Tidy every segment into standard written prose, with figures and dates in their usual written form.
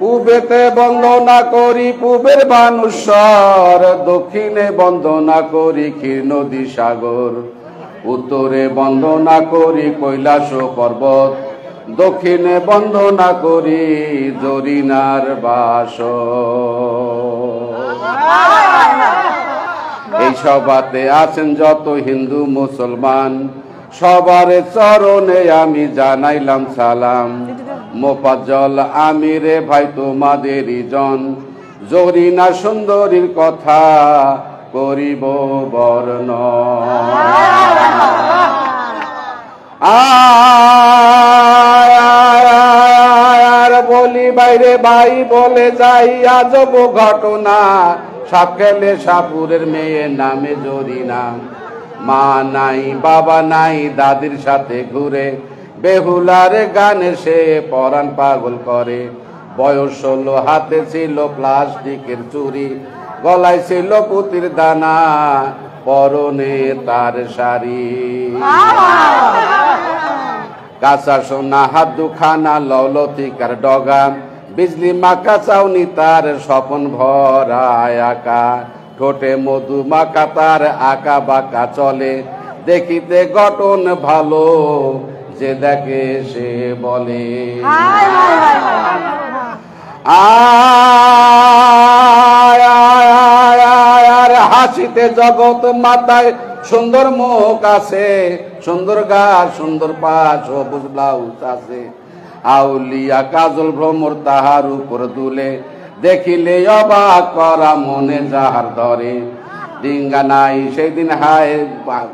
পূবেতে বন্দনা করি পূবের বানুস্বর, দক্ষিণে বন্দনা করি ক্ষীর নদী সাগর, উত্তরে বন্দনা করি কৈলাস পর্বত, দক্ষিণে বন্দনা করি জরিনার বাসর। এই সভাতে আছেন যত হিন্দু মুসলমান, সবার চরণে আমি জানাইলাম সালাম। মোফাজ্জল আমি রে ভাই তোমাদেরই জন, জরিনা সুন্দরীর কথা করিব বর্ণন। আর বলি বাইরে ভাই বলে যাই আজব ঘটনা, সাপ খেলে সাপুরের মেয়ে নামে জরিনা। মা নাই বাবা নাই দাদির সাথে ঘুরে, বেহুলার গানে সে পরাণ পাগল করে। বয়স 16, হাতে ছিল প্লাস্টিকের চুরি, গলায় ছিল পুতির দানা, পরনে তার শাড়ি। কাঁচা সোনা হাত দুখানা লৌলতিকার ডগা, বিজলি মাকা চাউনি তার স্বপন ভরা আঁকা। ঠোঁটে মধু মাকা তার আঁকা বাঁকা চলে, দেখিতে গঠন ভালো যে দেখে সে বলে। আর হাসিতে জগৎ মাতায় সুন্দর মুখ আছে, সুন্দর গা সুন্দর পা সবুজ ব্লাউজ আছে। আউলিয়া কাজল ভ্রমর তাহার উপর দুলে, দেখিলে অবাক করা মনে যাহার ধরে। ডিঙ্গা নাই সেদিন হায়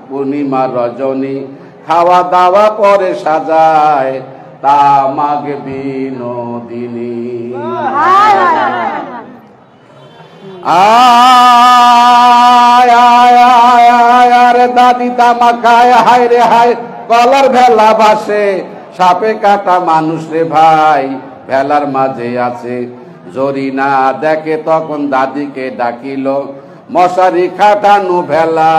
পূর্ণিমা রজনী, খাওয়া দাওয়া পরে সাজায় তামাক বিনোদিনী। আরে দাদি তামা খায় হায় রে হায়, গলার ভেলা ভাসে, সাপে কাটা মানুষ রে ভাই ভেলার মাঝে আছে। জরিনা দেখে তখন দাদিকে ডাকিল, মশারি খাটানো ভেলা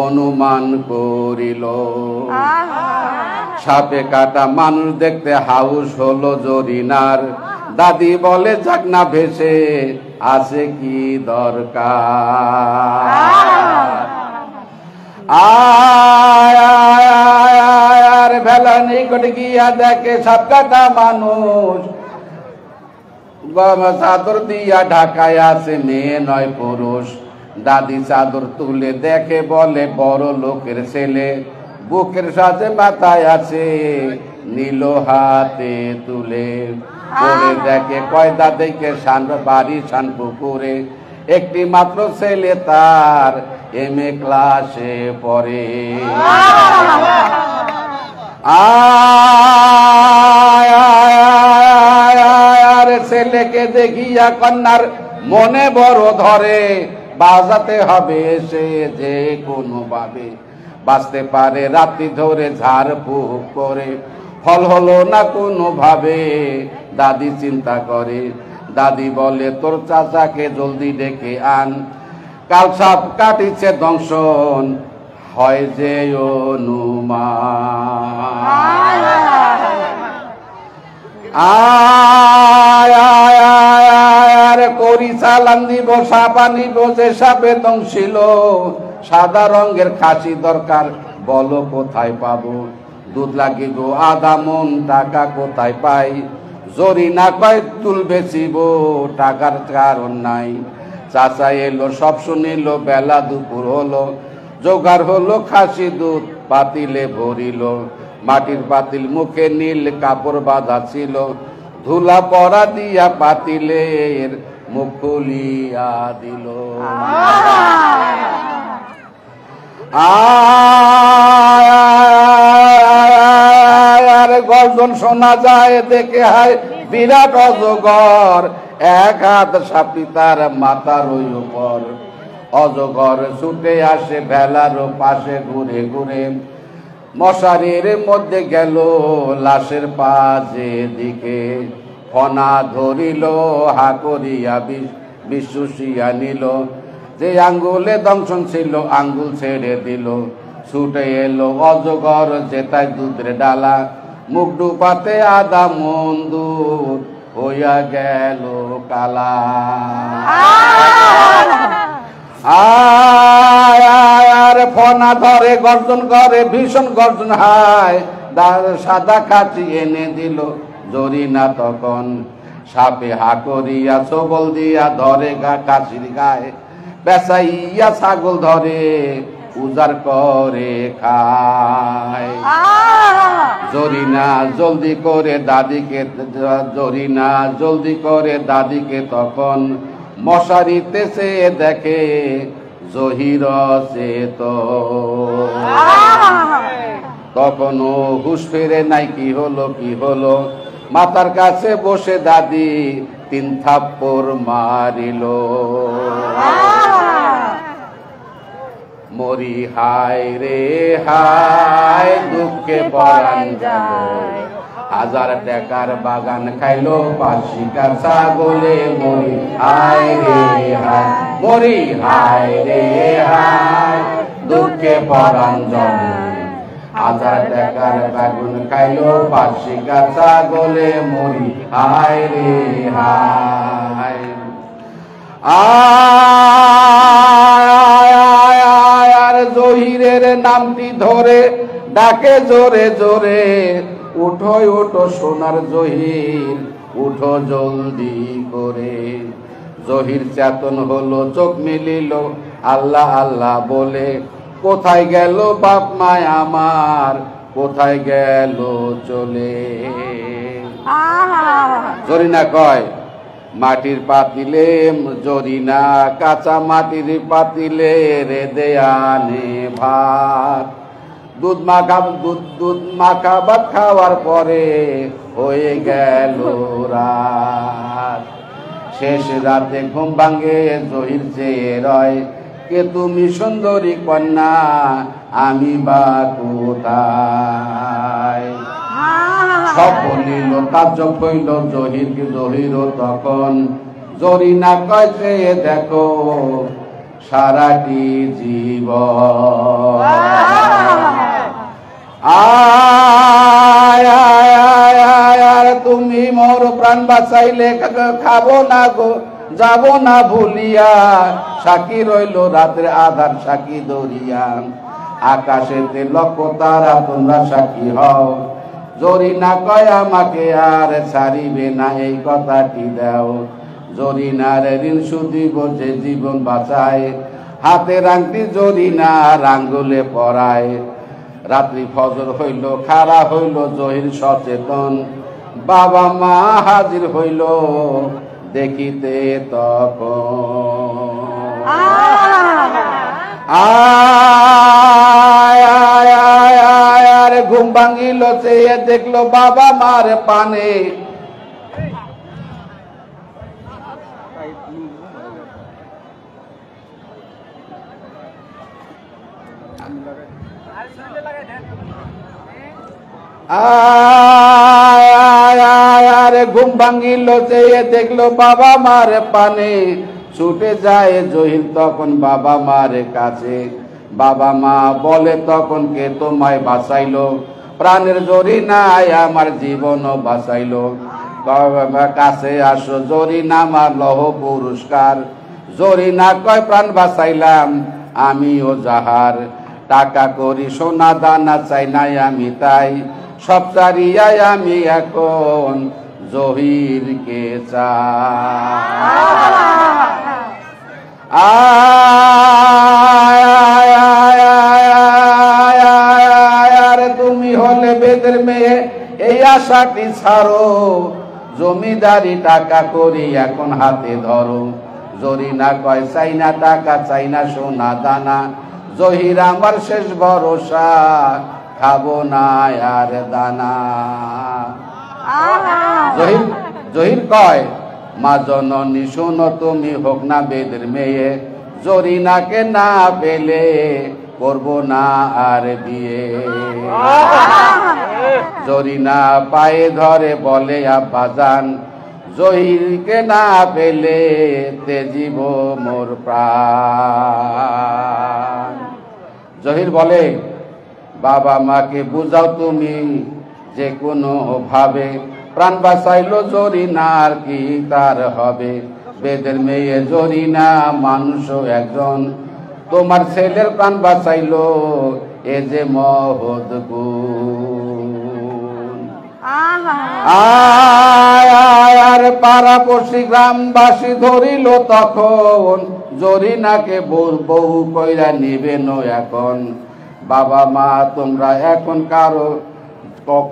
অনুমান করিল। সাপে কাটা মানুষ দেখতে হাউস হলো জরিনার, দাদি বলে যাক না ভেসে আছে কি দরকার। আর ভেলা নিকট গিয়া দেখে সাপ কাটা মানুষ, চাদর দিয়া ঢাকায় আছে, মেয়ে নয় পুরুষ। দাদি চাদর তুলে দেখে বলে বড় লোকের ছেলে, বুকের সাথে মাথায় আছে নীল হাতে তুলে। পরে দেখে কয়দা দেখে বাড়ি শান পুকুরে, একটি মাত্র ছেলে তার MA ক্লাসে পড়ে। আর ছেলেকে দেখিয়া কন্যার মনে বড় ধরে, বাজাতে হবে এসে যে কোনো ভাবে, বাঁচতে পারে রাত্রি ধরে ঝাড় ফুঁক করে। ফল হলো না কোনো ভাবে, দাদি চিন্তা করে। দাদি বলে তোর চাচাকে জলদি ডেকে আন, কাল সাপ কাটিছে দংশন হয় যে অনুমান। আর করি চালান দিব সাপ আনিব, যে সাপে দংশিল সাদা রঙের খাসি দরকার, বলো কোথায় পাবো। দুধ লাগিব আধা মন, টাকা কোথায় পাই। জরিনা কয় তুল বেচিব, টাকার কারণ নাই। চাচা এলো সব শুনিল, বেলা দুপুর হলো, জোগাড় হলো খাসি দুধ পাতিলে ভরিল। মাটির পাতিল মুখে নীল কাপড় বাঁধা ছিল, ধুলা পরা দিয়া পাতিলের মুখ খুলিয়া দিল। আর গর্জন শোনা যায় দেখে হায় বিরাট অজগর, এক হাত সাপটি তার মাথার উপর। অজগর ছুটে আসে ভেলার পাশে ঘুরে ঘুরে, মশারির মধ্যে গেল লাশের পাশে দিকে। ফনা ধরিল হা করিয়া বিশুষিয়া নিল, যে আঙ্গুলে দংশন ছিল আঙ্গুল ছেড়ে দিল। ছুটে এলো অজগর যেতায় দুধের ডালা, মুখ ডুবাতে আদা মন্দুর হইয়া গেল কালা। আর ফনা ধরে গর্জন করে ভীষণ গর্জন হায়, সাদা কাঠি এনে দিল জরিনা তখন, সাপে হা করিয়া সবল দিয়া ধরে কাশির গায়ে, বেচাইয়া ছাগল ধরে উজার করে খায়। জরিনা জলদি করে দাদিকে, জরিনা জলদি করে দাদিকে তখন, মশারিতে সে দেখে জহির চেত, তখনও হুশ ফেরে নাই কি হলো কি হলো, মাথার কাছে বসে দাদি 3 থাপ্পড় মারিল। মরি হায় রে হায় দুঃখে পরাণ যায়, 1000 টাকার বাগান খাইলো 5 ছাগলে, মরি হায় রে হায়, মরি হায় রে হায় দুঃখে পরাণ যায়, 1000 টাকার বাগান খাইলো 5 ছাগলে, মরি হায় রে হায়। আর জহিরের নামটি ধরে ডাকে জোরে জোরে, উঠো উঠো সোনার জহির, উঠো জলদি করে। জহির চেতন হলো, চোখ মিলিল, আল্লাহ আল্লাহ বলে, কোথায় গেল বাপ মায় আমার, কোথায় গেল চলে। জরিনা কয়, মাটির পাতিলে জরিনা, কাঁচা মাটির পাতিলে রেঁধে আনে ভাত, দুধ মাখা ভাত খাওয়ার পরে হয়ে গেল রাত। শেষ রাতে ঘুম ভাঙে জহির চেয়ে রয়, কে তুমি সুন্দরী কন্যা, আমি বা কোথায়। সব বলিল তাজ্জব হইল জহিরকে, জহির তখন জরিনা কয় চেয়ে দেখো সারাটি জীবন। আর তুমি মোর প্রাণ বাঁচাইলে খাবো না গো, যাব না ভুলিয়া, সাক্ষী রইল রাতের আধার সাক্ষী দরিয়া, আকাশেতে লক্ষ তারা তোমরা সাক্ষী হও। জরিনা কয় আমাকে আর ছাড়িবে না, এই কথাটি দাও। জরিনার ঋণ সুদিব যে জীবন বাঁচায়, হাতের আংটি জরিনার আঙ্গুলে পরায়। রাত্রি ফজর হইল, খাড়া হইল জহির সচেতন, বাবা মা হাজির হইল দেখিতে তখন। আর ঘুম ভাঙিল, চেয়ে দেখলো বাবা মার পানে, আরে ঘুম ভাঙিল, চেয়ে দেখলো বাবা মার পানে, ছুটে যায় জহির তখন বাবা মার কাছে। বাবা মা বলে তখন, কে তোমায় বাঁচাইলো, প্রাণের জরিনায় আমার জীবন বাঁচাইলো। বাবা কাছে আসো জরিনা, আমার লহ পুরস্কার। জরিনা কয়, প্রাণ বাঁচাইলাম আমিও যাহার, টাকা করি সোনা দানা চাই নাই আমি তাই, সব চারিয়াই আমি এখন জহিরকে চাই। তুমি হলে বেদের মেয়ে, এই আশাটি ছাড়ো, জমিদারি টাকা করি এখন হাতে ধরো। জরিনা কয়, চাই না টাকা, চাই না সোনা দানা, জহির আমার শেষ ভরসা, খাবো না আর দানা। জহির কয়, মা জননী শোনো তুমি, হোক না বেদের মেয়ে, জরিনাকে না পেলে করবো না আর বিয়ে। জরিনা পায়ে ধরে বলে, আব্বাজান জহিরকে না পেলে তেজিব মোর প্রাণ। জহির বলে, বাবা মাকে বুঝাও তুমি, যে কোনো ভাবে প্রাণ বাঁচাইলো জরিনার কি তার হবে বেদের মেয়ে জরিনা মানুষও একজন তোমার ছেলের প্রাণ বাঁচাইলো এ যে মহৎ গুণ আর পাড়াপড়শি গ্রামবাসী ধরিল তখন জরিনাকে বউ কইরা নিবেন এখন বাবা মা তোমরা এখন কারো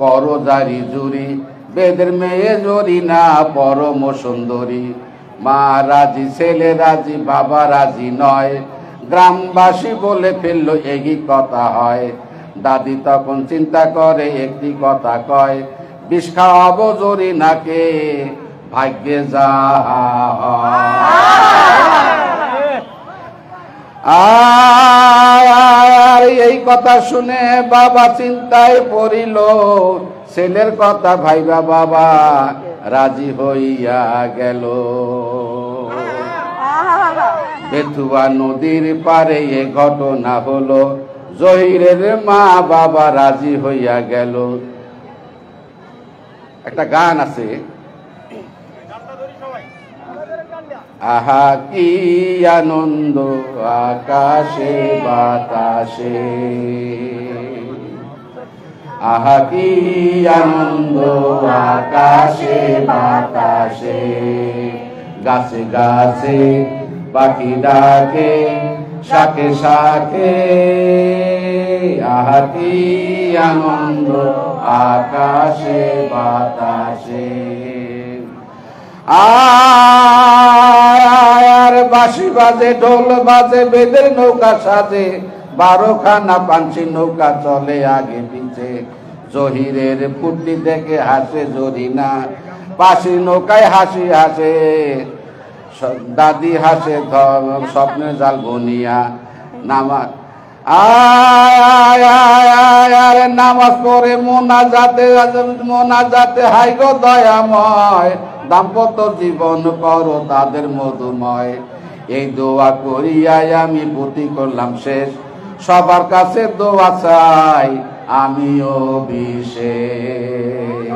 করো জারি জুরি বেদের মেয়ে জরিনা পরম সুন্দরী মা রাজি ছেলে রাজি বাবা রাজি নয় গ্রামবাসী বলে ফেললো এই কথা হয় দাদি তখন চিন্তা করে একটি কথা কয় বিষ খাওয়াবো জরিনাকে ভাগ্যে যা আর এই কথা শুনে বাবা চিন্তায় পড়িল ছেলের কথা ভাইবা বাবা রাজি হইয়া গেল বেথুয়া নদীর পারে এ ঘটনা হলো জহিরের মা বাবা রাজি হইয়া গেল একটা গান আছে আহা কি আনন্দ আকাশে বাতাসে আহা কি আনন্দ আকাশে বাতাসে গাছে গাছে পাখি ডাকে শাকে শাকে আহা কি আনন্দ আকাশে বাতাসে আর বাঁশি বাজে ঢোল বাজে বেদের নৌকা সাজে 12খানা পাঞ্চি নৌকা চলে আগে পিছে জহিরের ফুটি দেখে হাসে জরিনা পাশি নৌকায় হাসি হাসে দাদি হাসে স্বপ্নের জাল বনিয়া নামাজ নামাজ পড়ে মোনাজাতে হাই গো দয়াময় দাম্পত্য জীবন করো তাদের মধুময় এই দোয়া করিয়াই আমি পুতি করলাম শেষ সবার কাছে দোয়া চাই আমিও বিশেষ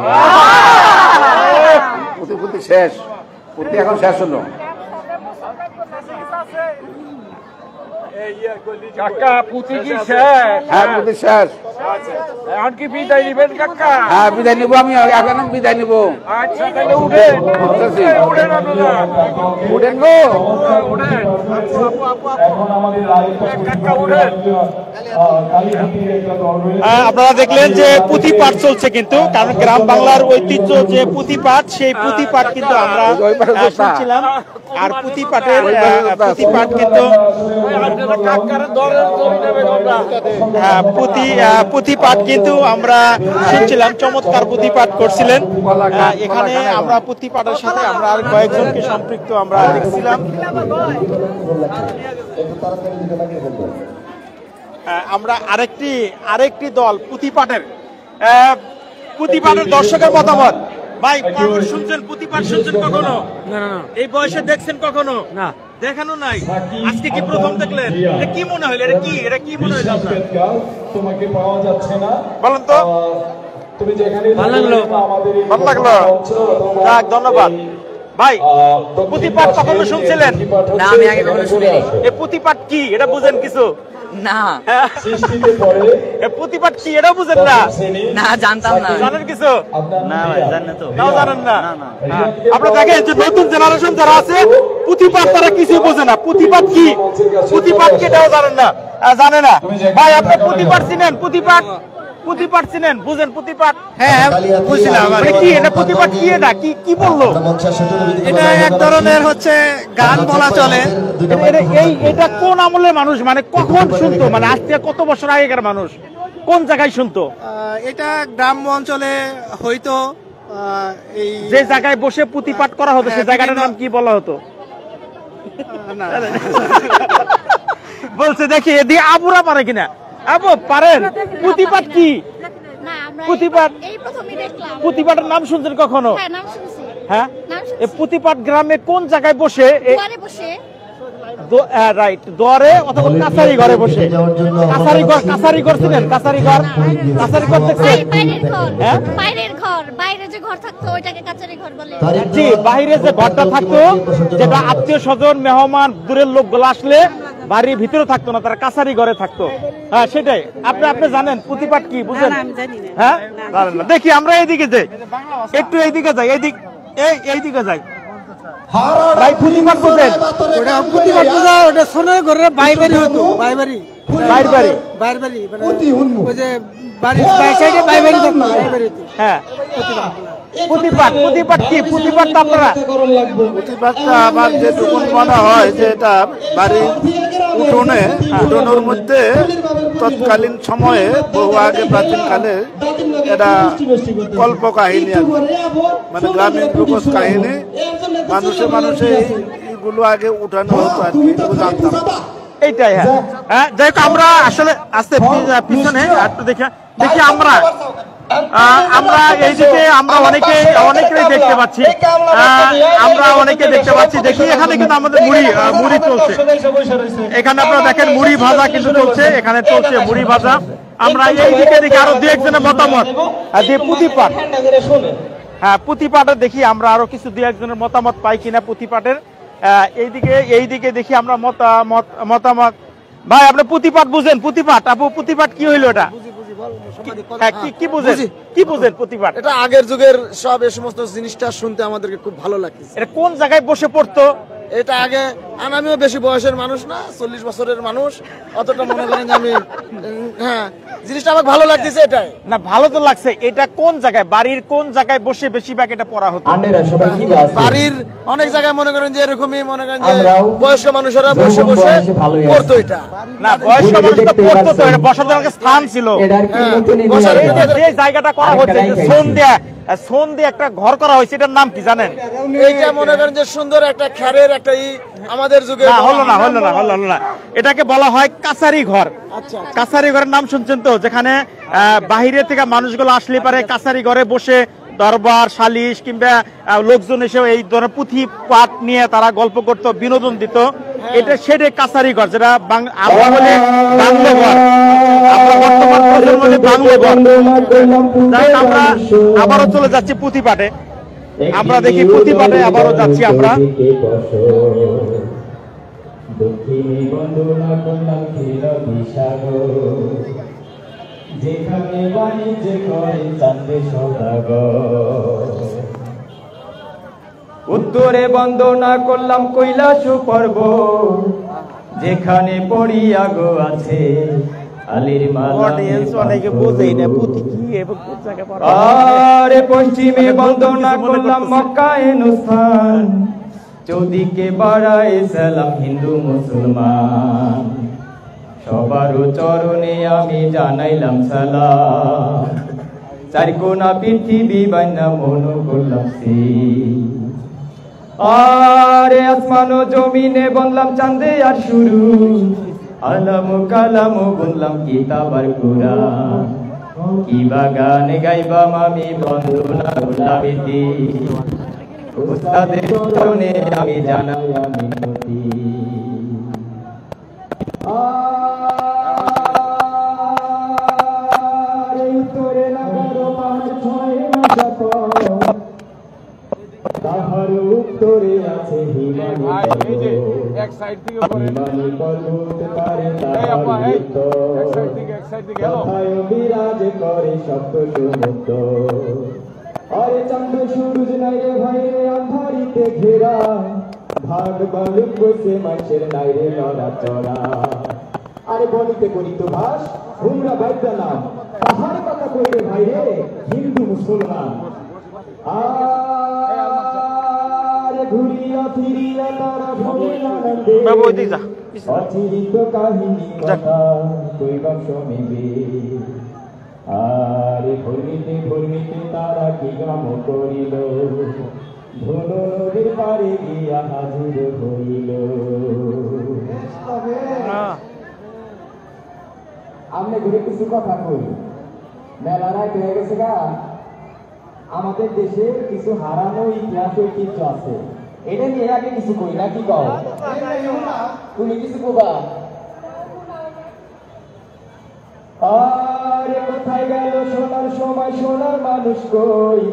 পুতি শেষ পুতি এখন শেষ হলো কাকা পুঁতি কি শেষ? হ্যাঁ পুতি শেষ এখন কি বিদায় নিবেন কাকা? হ্যাঁ বিদায় নিবো আমি এখন বিদায় নিবো আচ্ছা তাহলে উঠেন উঠেন উঠেন গো উঠেন কাকা উঠেন। আপনারা দেখলেন যে পুঁথি পাঠ চলছে কিন্তু কারণ গ্রাম বাংলার ঐতিহ্য যে পুঁথি পাঠ সেই পুঁথি পাঠ কিন্তু আমরা শুনছিলাম আর পুঁথি পাঠ কিন্তু পুঁথি পাঠ কিন্তু আমরা শুনছিলাম চমৎকার পুঁথি পাঠ করছিলেন এখানে আমরা পুঁথি পাঠের সাথে আমরা আর কয়েকজনকে সম্পৃক্ত আমরা দেখছিলাম আমরা আরেকটি দল পুঁথি পাঠের দর্শকের মতামত ভাই শুনছেন পুঁথি পাঠ শুনছেন কখনো? না এই বয়সে দেখছেন কখনো? না দেখানো নাই আজকে কি প্রথম দেখলেন? এটা কি মনে হইল? এটা কি মনে হইল আপনার? তোমাকে পাওয়া যাচ্ছে না বলেন তো তুমি যেখানে ভালো লাগলো যাক ধন্যবাদ ভাই পুঁথি পাঠ কখনো শুনছিলেন? না আমি আগে কখনো শুনিনি। এই পুঁথি পাঠ কি এটা বুঝেন কিছু? না সৃষ্টিতে পড়ে এই পুঁথি পাঠ কি এটা বুঝেন না? না জানতাম না। জানেন কিছু? না ভাই জানেন তো? নাও জানেন না? আপনারা দেখেন যে নতুন জেনারেশন যারা আছে পুঁথি পাঠ তারা কিছু বোঝে না। পুঁথি পাঠ কি কি এটাও জানেন না, জানে না। ভাই আপনি পুঁথি পাঠ চিনেন? পুঁথি পাঠ চিনেন? বুঝেন পুঁথি পাঠ? হ্যাঁ বুঝছিলাম। কি এটা পুঁথি পাঠ কি এটা কি বললো? এটা এক ধরনের হচ্ছে গান বলা চলে। এটা কোন আমলের মানুষ মানে কখন শুনতো? মানে আজ থেকে কত বছর আগেকার মানুষ কোন জায়গায় শুনতো? এটা গ্রাম্য অঞ্চলে হয়তো এই যে জায়গায় বসে পুঁথি পাঠ করা হতো সে জায়গাটার নাম কি বলা হতো? বলছে দেখি এদিকে আবুরা পারে কিনা। আবু পারেন? পুঁথি পাঠ কি? পুঁথি পাঠ পুঁথি পাঠের নাম শুনছেন কখনো? হ্যাঁ নাম শুনছি। হ্যাঁ নাম শুনছি। এই পুঁথি পাঠ গ্রামে কোন জায়গায় বসে? রাইট দরে অথবা কাছারি ঘরে বসে কাছারি ঘর ছিলেন কাছারি ঘর দেখছেন হ্যাঁ বাইরে যে ঘর থাকতো ওইটাকে কাছারি ঘর বলে। জি বাইরে যে ঘরটা থাকতো যেটা আত্মীয় স্বজন মেহমান দূরের লোকগুলো আসলে বাড়ির ভিতরে থাকতো না, তারা কাছারি ঘরে থাকতো। হ্যাঁ সেটাই। আপনি জানেন প্রতিপাদ কি বুঝেন? হ্যাঁ জানেন না। দেখি আমরা এইদিকে যাই, একটু এইদিকে যাই, এইদিকে যাই। ভাই প্রতিপাদ বুঝেন? ওটা প্রতিবাদ পূজা ওটা সোনার ঘরের বাইবাড়ি হতো, বাইবাড়ি মানে ওই যে বাড়ির বাই সাইডে বাইবাড়ি থাকতো, বাইবাড়ি হতো। হ্যাঁ প্রতিপাদ কি? প্রতিপাদটা আপনারা প্রতিপাদটা আমার যেটুকু মনে হয় যে এটা বাড়ির উঠোনের মধ্যে তৎকালীন সময়ে বহু আগে প্রাচীনকালে এটা কল্প কাহিনী আছে, মানে গ্রামীণ লোকজ কাহিনী। মানুষে এইগুলো আগে উঠানো হতো আর কি, জানতাম এইটাই। হ্যাঁ যাই হোক আমরা আসলে আসতে পিছনে একটু দেখি আমরা এইদিকে আমরা অনেকেই দেখতে পাচ্ছি, দেখি এখানে কিন্তু আমাদের মুড়ি চলছে। এখানে আপনারা দেখেন মুড়ি ভাজা কিন্তু চলছে, এখানে চলছে মুড়ি ভাজা। আমরা এইদিকে দেখি আরো দু একজনের মতামত যে পুঁথিপাঠ, হ্যাঁ পুঁথিপাঠের দেখি আমরা আরো কিছু দু একজনের মতামত পাই কিনা পুঁথিপাঠের। এইদিকে দেখি আমরা মতামত। ভাই আপনি পুঁথিপাঠ বুঝেন? পুঁথিপাঠ আপু পুঁথিপাঠ কি হইলো এটা? কি বুঝেন প্রতিবাদ? এটা আগের যুগের সব এই সমস্ত জিনিসটা শুনতে আমাদেরকে খুব ভালো লাগছে। এটা কোন জায়গায় বসে পড়তো? এটা আগে আমিও বেশি বয়সের মানুষ না, 40 বছরের মানুষ, অতটা মনে করেন যে আমি হ্যাঁ জিনিসটা আমার ভালো লাগতেছে। এটাই না ভালো তো লাগছে। এটা কোন জায়গায়, বাড়ির কোন জায়গায় বসে বেশিরভাগ এটা পড়া হতো? বাড়ির অনেক জায়গায় মনে করেন যে এরকমই মনে করেন যে বয়স্ক মানুষেরা বসে পড়তো। এটা না বয়স্ক মানুষরা পড়তো তো, এটা বসার জন্য স্থান ছিল। যে জায়গাটা করা হচ্ছে সোন দিয়ে একটা ঘর করা হয়েছে, এটার নাম কি জানেন? এইটা মনে করেন যে সুন্দর একটা খ্যারের একটা আমাদের যুগে হলো না। এটাকে বলা হয় কাছারি ঘর। কাছারি ঘরের নাম শুনছেন তো? যেখানে বাহিরে থেকে মানুষগুলো আসলে পারে কাছারি ঘরে বসে দরবার সালিশ কিংবা লোকজন এসে এই ধরনের পুঁথি পাঠ নিয়ে তারা গল্প করতো, বিনোদন দিত। এটা সেটাই কাছারি ঘর, যেটা আমরা বলি বাংলো ঘর। আমরা বর্তমান প্রজন্মে বাংলো ঘর। আমরা আবারও চলে যাচ্ছি পুঁথি পাঠে। আমরা দেখি পুঁথি পাঠে আবারও যাচ্ছি আমরা। যেখানে বাণিজ্য করে চাঁদে সদাগর, উত্তরে বন্দনা করলাম কৈলাস পর্বত, যেখানে পড়িয়া গো আছে আলীর মালা। আরে পশ্চিমে বন্দনা করলাম মক্কায় নুস্থান, চৌদিকে বাড়ায় সালাম হিন্দু মুসলমান, সবার চরণে আমি জানাইলাম সালাম, চারকোনা পৃথিবী বাইনা মন করলাম সে। আরে আসমান জমিনে বললাম চাঁদে আর শুরু, আলাম কালাম বললাম কিতাব আর কুরআন, কি বাগান গাইবাম আমি বন্দনা করলাম ইতি, উস্তাদের চরণে আমি জানাইলাম মিনতি। তাহার উত্তরে আছে হিমালয় পর্বত, তারে তাহার বিরাজ করে সপ্ত সমুদ্র। আরে চন্দ্র সূরজ নাই রে ভাই রে আন্ধারিতে ঘেরা, ভাগ বালুক বসে মানুষের নাই রে লড়া চড়া। আরে বলিতে করি তো ভাস হুমরা বাইদা নাম, তাহার কথা কইরে ভাই রে হিন্দু মুসলমান। আরে ঘুরিয়া ফিরিয়া তারা ভোগের আনন্দে, অচিরিত কাহিনী কথা কইবা শোনিবে। আরে ঘূর্ণিতে তারা কি গ্রাম করিল, ধনু নদীর পারে গিয়া হাজির হইল। আমি ঘুরে কিছু কথা কই, মেলা রাত হয়ে গেছে গা। আমাদের দেশে কিছু হারানো ইতিহাস ঐতিহ্য আছে, এটা নিয়ে আগে কিছু কই না কি কও তুমি কিছু কবা আরে কোথায় গেল সোনার সময় সোনার মানুষ কই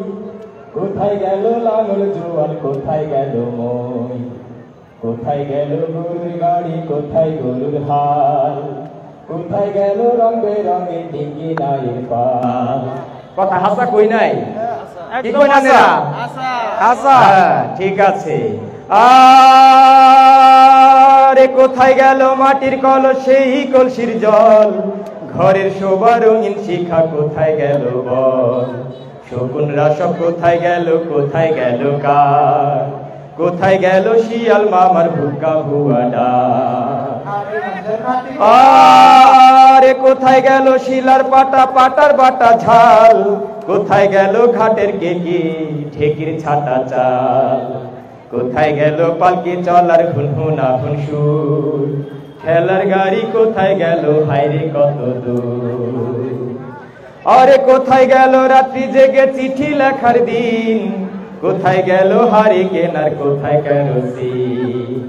কোথায় গেল লাঙল জোয়াল কোথায় গেল মই কোথায় গেল গরুর গাড়ি কোথায় গরুর হাল কোথায় গেল রং বেরঙের ডিঙ্গি নাইয়ের পাল কথা হাসা কই নাই কি কই না হাসা ঠিক আছে আরে কোথায় গেল মাটির কলস সেই কলসির জল ঘরের শোভা রঙিন শিখা কোথায় গেল বল শকুনরা সব কোথায় গেল কার কোথায় গেল শিয়াল মামার ভুকা ভুয়াডা আরে কোথায় গেল শিলার পাটা পাটার বাটা ঝাল কোথায় গেল ঘাটের কেকি ঠেকির ছাটা চাল কোথায় গেল পালকি চলার ঘুনঘুনা ঘুনসুর খেলার গাড়ি কোথায় গেল হাইরে কত দূর আরে কোথায় গেল রাত্রি জেগে চিঠি লেখার দিন কোথায় গেল হারি কেনার কোথায় কেরোসিন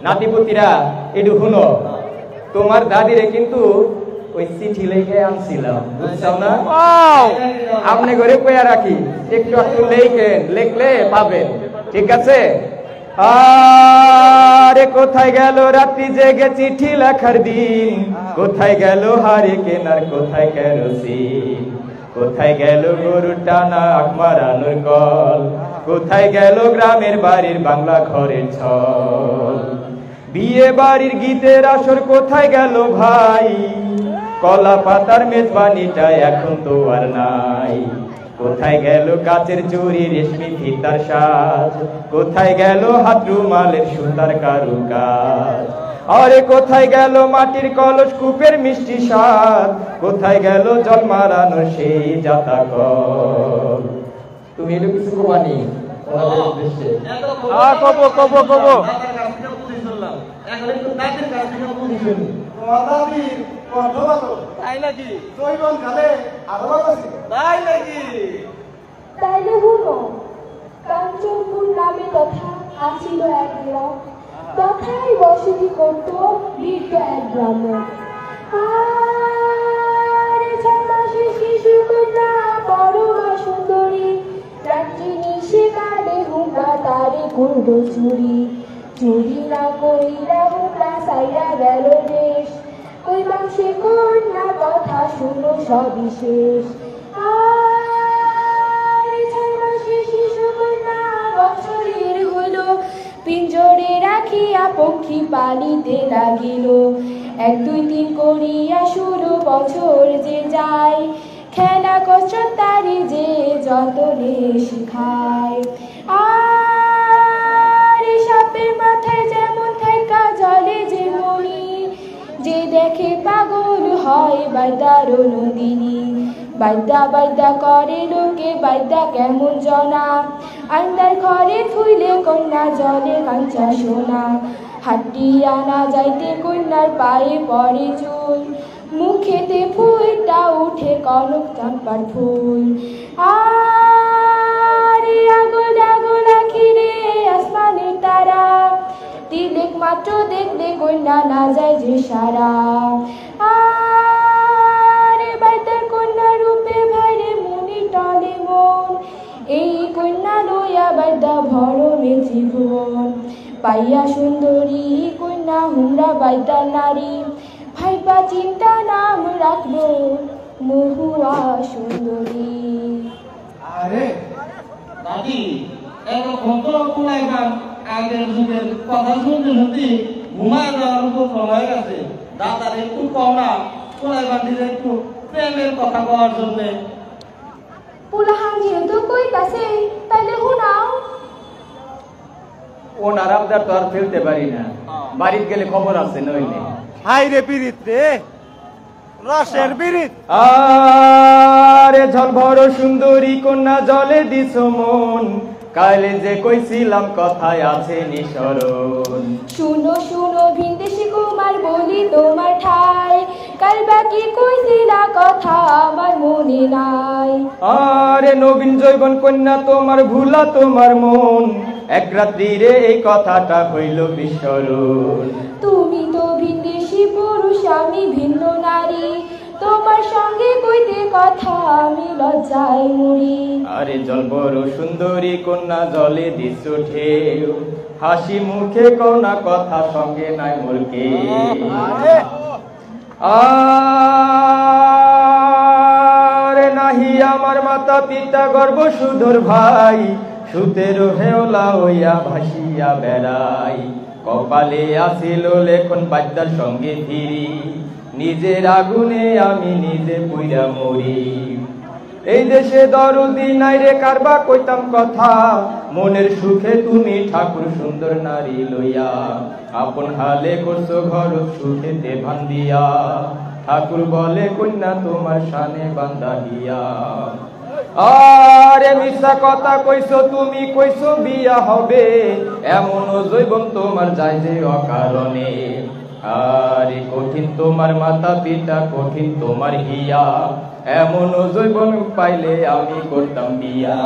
নাতিপুতিরা একটু শুনো তোমার দাদিরে কিন্তু ওই চিঠি লিখে আনছিলাম বুঝছো না আপনি ঘরে কইয়া রাখি একটু একটু লিখলে পাবেন ঠিক আছে আরে কোথায় গেল রাত্রি জেগে চিঠি লেখার দিন কোথায় গেল হারি কেনার কোথায় কেরোসিন কোথায় গেল গরু টানা আখ মারানোর কল কোথায় গেল গ্রামের বাড়ির বাংলা ঘরের ছল বিয়ে বাড়ির গীতের আসর কোথায় গেল ভাই কলা পাতার মেজবানিটা এখন তো আর নাই কোথায় গেল কাচের চুরি রেশমি ফিতার সাজ কোথায় গেল হাত রুমালের সুন্দর কারুকাজ আরে কোথায় গেল মাটির কলস কূপের মিষ্টি স্বাদ কোথায় গেল জল মারানো সেই জাতা কল তুমি এটা কিছু কবানি কব তাইলে হুনো কাঞ্চনপুর নামে তথা আছিল এক গ্রাম তথায় বসতি করত বৃদ্ধ এক ব্রাহ্মণ আরে 6 মাসের শিশু কন্যা পরমা সুন্দরী রাত্রি নিশে কাঁদে হুঙ্কা তারে কুণ্ড চুরি না কইরা হুঙ্কা সাইরা গেল দেশ ওই মাসে কন্যা কথা শুনো সবিশেষ আরে 6 মাসের শিশু কন্যা বছরের হলো পিঞ্জরে রাখিয়া পক্ষী পালিতে লাগিল 1 2 3 করিয়া 16 বছর যে যায় খেলা কষ্ট তারি যে যতনে শিখায় আরে সাপের মাথায় যেমন থাকা জলে যে মরি যে দেখে পাগল হয় বাইদার নন্দিনী বাইদা করে লোকে বাইদা কেমন জনা আন্দার ঘরে থুইলে কন্যা জলে কাঞ্চা সোনা হাটি আনা যাইতে কন্যার পায়ে পড়ে চুল মুখেতে ফুলটা উঠে কনক চম্পার ফুল আরে আগল আগল আখিরে আসমানের তারা তিলেক মাত্র দেখলে কন্যা না যায় যে সারা আরে বাইদার কন্যা রূপে ভাইরে মুনি টলে মন এই কন্যা লইয়া বাইদা ভরমে জীবন পাইয়া সুন্দরী কন্যা হুমরা বাইদার নারী ভাইবা চিন্তা নাম রাখলো মহুয়া সুন্দরী আরে দাদি এরকম তো কোনায় গান আগের যুগের কথা শুনতে শুনতে ঘুমায় যাওয়ার উপর হয়ে গেছে দাদার একটু কম না কোনায় বান্ধিলে একটু প্রেমের কথা বলার জন্য পুলাহান যেহেতু কইতাছে তাইলে হুনাও ওনার আবদার তো আর ফেলতে পারি না বাড়িতে গেলে খবর আছে নইলে হাই রে পিরিত রে রসের পিরিত আরে ঝল ভরো সুন্দরী কন্যা জলে দিছ মন কালে যে কইছিলাম কথায় আছে নিঃসরণ শুনো শুনো ভিনদেশি কুমার বলি তোমার ঠাই কাল বাকি কইছিলা কথা আমার মনে নাই আরে নবীন জৈবন কন্যা তোমার ভুলা তোমার মন এক রাত্রিরে এই কথাটা হইল বিস্মরণ। তুমি তো ভিনদেশী পুরুষ, আমি ভিন্ন নারী, তোমার সঙ্গে কইতে কথা আমি লজ্জায় মরি। আরে জল বড় সুন্দরী কন্যা, জলে দিস ঢেউ, হাসি মুখে কন্যা কথা সঙ্গে নাই মোরকে। আরে নাহি আমার মাতা পিতা গর্ব সুধর ভাই, সুতের হেওলা হইয়া ভাসিয়া বেড়াই। কপালে আসিল লেখন বাদ্যার সঙ্গে ফিরি, নিজের আগুনে আমি নিজে পুইরা মরি। এই দেশে দরদি নাই রে কারবা কইতাম কথা, মনের সুখে তুমি ঠাকুর সুন্দর নারী লইয়া, আপন হালে করছো ঘর সুখেতে ভান্দিয়া। ঠাকুর বলে কন্যা তোমার শানে বান্ধাইয়া। আরে মিথ্যা কথা কইছো তুমি, কইছো বিয়া হবে, এমন জৈবন তোমার যায় যে অকারণে। আরে কঠিন তোমার মাতা পিতা, কঠিন তোমার হিয়া, এমন জৈবন পাইলে আমি করতাম বিয়া।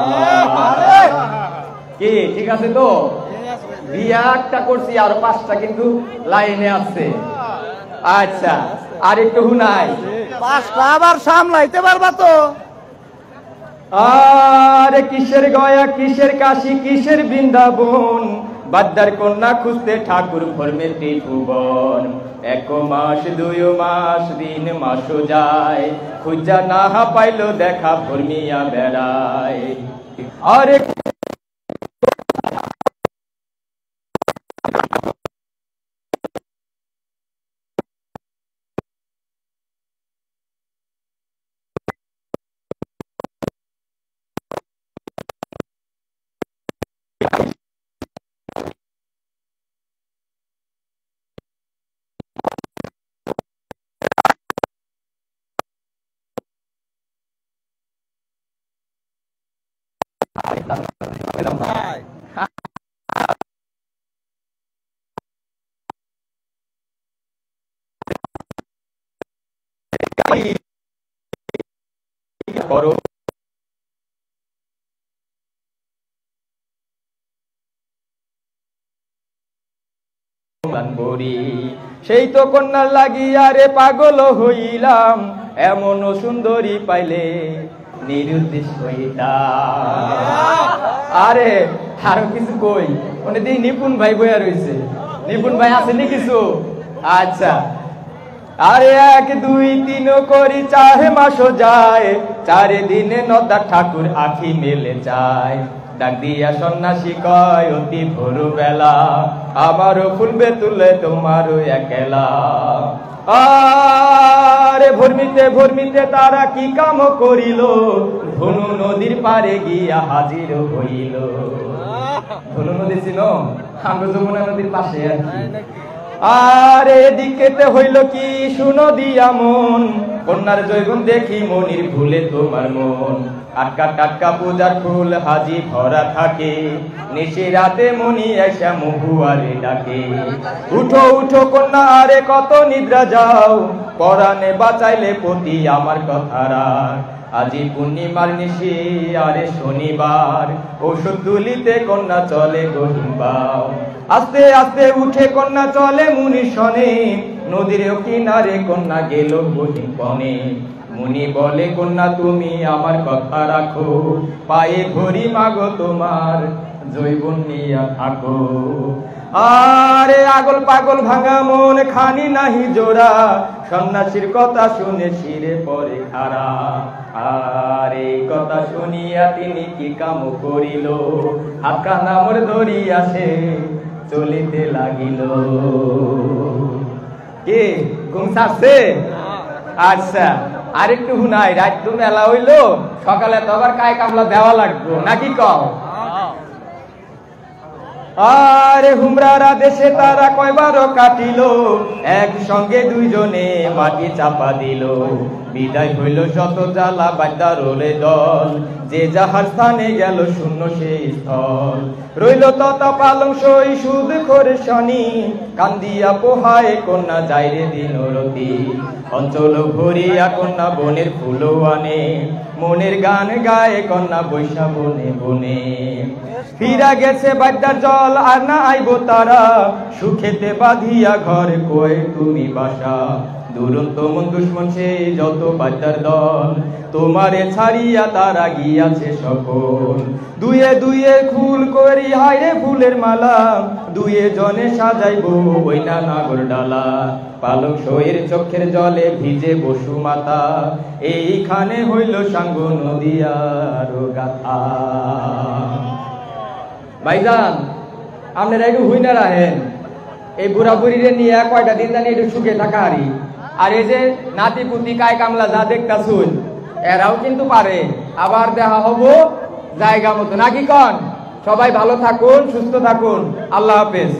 কি ঠিক আছে তো? বিয়া একটা করছি, আর 5টা কিন্তু লাইনে আছে। আচ্ছা আর একটু হুনাই, 5টা আবার সামলাইতে পারবা তো? আরে কিসের গয়া, কিসের কাশি, কিসের বৃন্দাবন, বাদ্দার কন্যা খুঁজতে ঠাকুর ভরমে ত্রিভুবন। 1 মাস 2 মাস 3 মাসও যায়, খুঁজা না পাইলো দেখা ভরমিয়া বেড়ায়। আরে করো সেই তো কন্যার লাগিয়া রে পাগল হইলাম, এমন সুন্দরী পাইলে নিরুদ্দেশ হইতাম। আরে আরো কিছু কই, মানে দিই নিপুণ ভাই বইয়া রয়েছে। নিপুণ ভাই আসেনি কিছু? আচ্ছা আরে 1 2 3 করি 4 মাসও যায়, 4 দিনে নদা ঠাকুর আখি মেলে যায়। ডাক দিয়া সন্ন্যাসী কয় অতি ভোরবেলা, আমারও ফুলবে তুলে তোমারও একেলা। আরে ভর্মিতে ভর্মিতে তারা কি কাম করিল, ধনু নদীর পারে গিয়া হাজির হইল। ধনু নদী ছিল আমরা যমুনা নদীর পাশে আর কি। আরে এদিকেতে হইল কি শুনো দিয়া মন, কন্যার জৈবন দেখি মনির ভুলে তোমার মন। আটকা টাটকা পূজার ফুল হাজি ভরা থাকে, নিশি রাতে মনি এসা মহুয়ারে ডাকে। উঠো উঠো কন্যা আরে কত নিদ্রা যাও, পরাণে বাঁচাইলে পতি আমার কথারা। আজি পূর্ণিমার নিশি আরে শনিবার, ওষুধ তুলিতে কন্যা চলে গহিনবাও। আস্তে আস্তে উঠে কন্যা চলে মুনি শনে, নদীর কিনারে কন্যা গেল গহিন পনে। মুনি বলে কন্যা তুমি আমার কথা রাখো, পায়ে ধরি মাগো তোমার জৈবন নিয়া থাকো। আরে আগল পাগল ভাঙা মন খানি নাহি জোড়া, সন্ন্যাসীর কথা শুনে শিরে পরে খারা। আর এই কথা শুনিয়া তিনি কি কাম করিল, হাতকা নামর ধরিয়া সে চলিতে লাগিল। কে ঘুম ছাড়ছে? আচ্ছা আরেকটু হুনাই, রাত তো মেলা হইলো, সকালে তো আবার কায় কামলা দেওয়া লাগবে নাকি কও? আরে হুমরারা দেশে তারা কয়বারও কাটিল, একসঙ্গে দুইজনে মাটি চাপা দিল। বিদায় হইল শত জ্বালা বাদ্যা রোলে দল, যে যাহার স্থানে গেল শূন্য সেই স্থল রইল ততা পালং সই সুদ করে শনি কান্দিয়া পোহায় কন্যা যাইরে দিনরতি অঞ্চল ভরিয়া কন্যা বনের ফুলও আনে মনের গান গায়ে কন্যা বৈশা বনে বনে ফিরা গেছে বাদ্যার জল আর না আইব তারা সুখেতে বাঁধিয়া ঘর কয়ে তুমি বাসা দুরন্ত মন দুশ্মন সে যত বাদ্যার দল তোমারে ছাড়িয়া তারা গিয়াছে সকল দুয়ে দুয়ে ফুল করি হায়রে ফুলের মালা দুয়ে জনে সাজাইব ওই না নাগর ডালা পালক সইয়ের চোখের জলে ভিজে বসু মাতা এইখানে হইল সাঙ্গ নদিয়ার গাথা। ভাইজান আপনারা একটু হুইনা রাখেন এই বুড়া বুড়িরে নিয়ে কয়টা দিন জানি একটু সুখে থাকা হারি আর এই যে নাতি পুতি কায় কামলা যা দেখতা শুন এরাও কিন্তু পারে আবার দেখা হবো জায়গা মতো নাকি কন সবাই ভালো থাকুন সুস্থ থাকুন আল্লাহ হাফেজ।